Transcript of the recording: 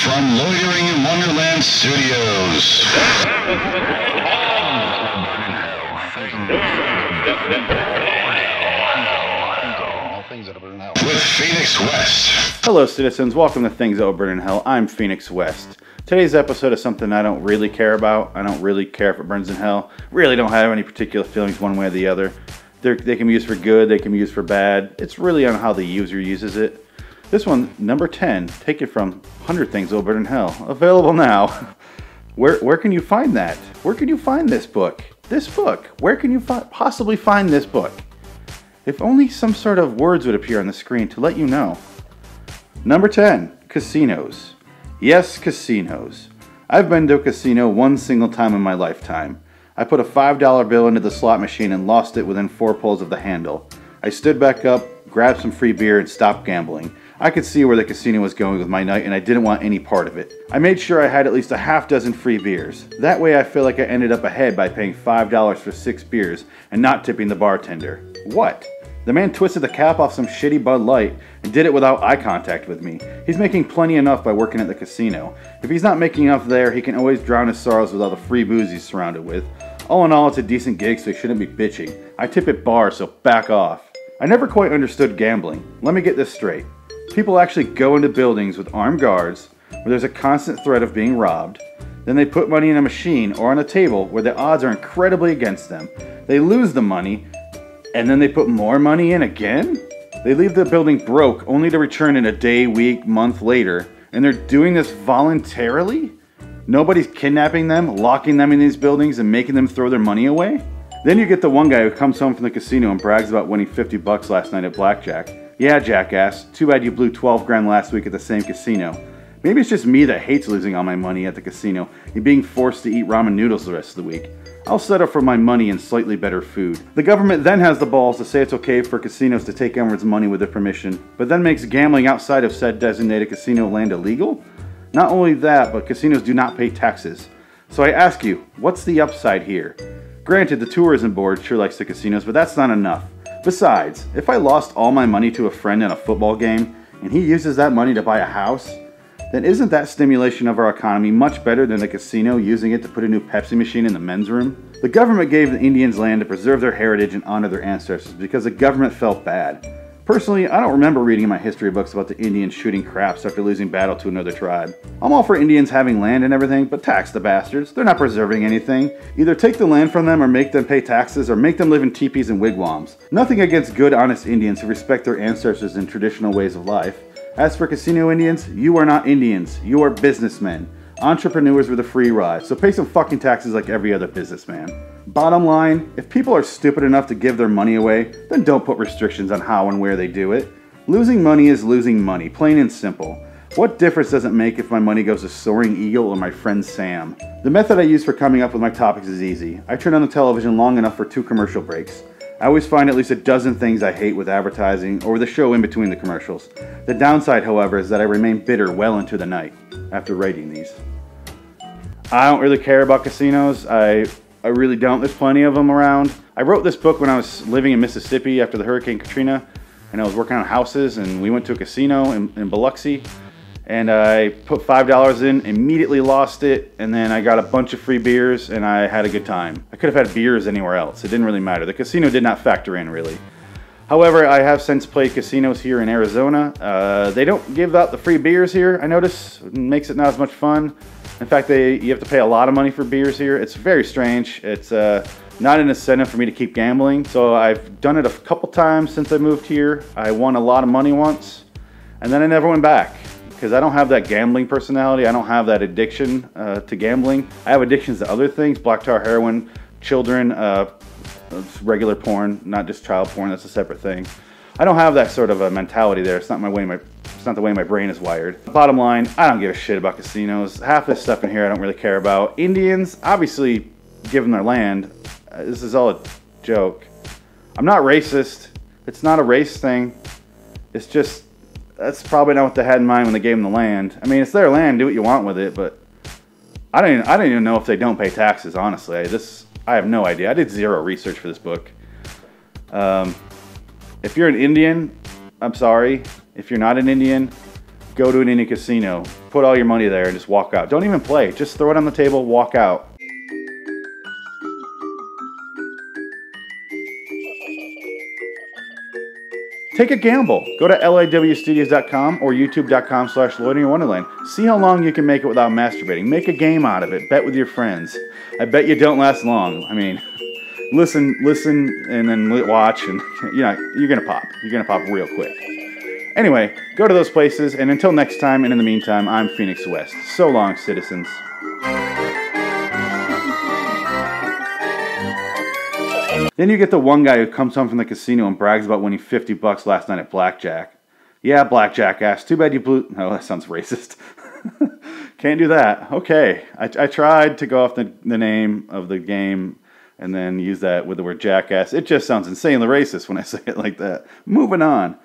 from Loitering in Wonderland Studios. With Phoenix West. Hello citizens, welcome to Things That Will Burn in Hell. I'm Phoenix West. Today's episode is something I don't really care about. I don't really care if it burns in hell. Really don't have any particular feelings one way or the other. They can be used for good, they can be used for bad. It's really on how the user uses it. This one, number 10, taken from 100 Things That Will Burn in Hell. Available now. Where can you find that? Where can you find this book? Where can you possibly find this book? If only some sort of words would appear on the screen to let you know. Number 10, casinos. Yes, casinos. I've been to a casino one single time in my lifetime. I put a $5 bill into the slot machine and lost it within 4 pulls of the handle. I stood back up, grabbed some free beer, and stopped gambling. I could see where the casino was going with my night and I didn't want any part of it. I made sure I had at least a half dozen free beers. That way I feel like I ended up ahead by paying $5 for 6 beers and not tipping the bartender. What? The man twisted the cap off some shitty Bud Light and did it without eye contact with me. He's making plenty enough by working at the casino. If he's not making enough there, he can always drown his sorrows with all the free booze he's surrounded with. All in all, it's a decent gig, so he shouldn't be bitching. I tip at bars, so back off. I never quite understood gambling. Let me get this straight. People actually go into buildings with armed guards where there's a constant threat of being robbed. Then they put money in a machine or on a table where the odds are incredibly against them. They lose the money, and then they put more money in again? They leave the building broke only to return in a day, week, month later, and they're doing this voluntarily? Nobody's kidnapping them, locking them in these buildings, and making them throw their money away? Then you get the one guy who comes home from the casino and brags about winning 50 bucks last night at blackjack. Yeah, jackass. Too bad you blew 12 grand last week at the same casino. Maybe it's just me that hates losing all my money at the casino and being forced to eat ramen noodles the rest of the week. I'll settle for my money and slightly better food. The government then has the balls to say it's okay for casinos to take everyone's money with their permission, but then makes gambling outside of said designated casino land illegal? Not only that, but casinos do not pay taxes. So I ask you, what's the upside here? Granted, the tourism board sure likes the casinos, but that's not enough. Besides, if I lost all my money to a friend in a football game, and he uses that money to buy a house, then isn't that stimulation of our economy much better than the casino using it to put a new Pepsi machine in the men's room? The government gave the Indians land to preserve their heritage and honor their ancestors because the government felt bad. Personally, I don't remember reading in my history books about the Indians shooting craps after losing battle to another tribe. I'm all for Indians having land and everything, but tax the bastards. They're not preserving anything. Either take the land from them or make them pay taxes or make them live in teepees and wigwams. Nothing against good, honest Indians who respect their ancestors and traditional ways of life. As for casino Indians, you are not Indians. You are businessmen. Entrepreneurs with a free ride, so pay some fucking taxes like every other businessman. Bottom line, if people are stupid enough to give their money away, then don't put restrictions on how and where they do it. Losing money is losing money, plain and simple. What difference does it make if my money goes to Soaring Eagle or my friend Sam? The method I use for coming up with my topics is easy. I turn on the television long enough for 2 commercial breaks. I always find at least a dozen things I hate with advertising or the show in between the commercials. The downside, however, is that I remain bitter well into the night after writing these. I don't really care about casinos. I really don't. There's plenty of them around. I wrote this book when I was living in Mississippi after the Hurricane Katrina, and I was working on houses, and we went to a casino in Biloxi, and I put $5 in, immediately lost it, and then I got a bunch of free beers, and I had a good time. I could have had beers anywhere else. It didn't really matter. The casino did not factor in, really. However, I have since played casinos here in Arizona. They don't give out the free beers here, I notice. It makes it not as much fun. In fact, you have to pay a lot of money for beers here. It's very strange. It's not an incentive for me to keep gambling. So I've done it a couple times since I moved here. I won a lot of money once, and then I never went back because I don't have that gambling personality. I don't have that addiction to gambling. I have addictions to other things, black tar, heroin, children, regular porn, not just child porn. That's a separate thing. I don't have that sort of a mentality there. It's not the way my brain is wired. Bottom line, I don't give a shit about casinos. Half this stuff in here I don't really care about. Indians, obviously, give them their land. This is all a joke. I'm not racist. It's not a race thing. It's just, that's probably not what they had in mind when they gave them the land. I mean, it's their land. Do what you want with it, but I don't even know if they don't pay taxes, honestly. I have no idea. I did zero research for this book. If you're an Indian, I'm sorry. If you're not an Indian, go to any casino, put all your money there, and just walk out. Don't even play. Just throw it on the table, walk out. Take a gamble. Go to lawstudios.com or youtube.com/loiteringinwonderland. See how long you can make it without masturbating. Make a game out of it. Bet with your friends. I bet you don't last long. I mean, listen, and then watch, and you're gonna pop. You're gonna pop real quick. Anyway, go to those places, and until next time, and in the meantime, I'm Phoenix West. So long, citizens. Then you get the one guy who comes home from the casino and brags about winning $50 last night at blackjack. Yeah, blackjack ass. Too bad you blew... No, that sounds racist. Can't do that. Okay. I tried to go off the name of the game and then use that with the word jackass. It just sounds insanely racist when I say it like that. Moving on.